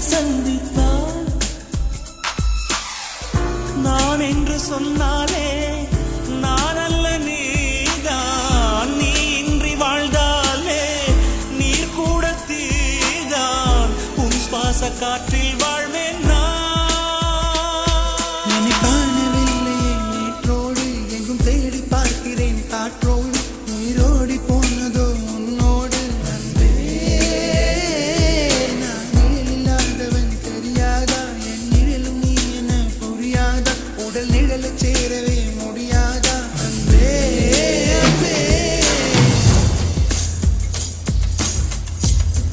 சந்தித்தாள். நான் என்று சொன்னாலே நான் அல்ல நீதான். நீ இன்றி வாழ்ந்தாலே நீர் கூட தீதான். உன் சுவாச காற்றில் வாழ்வே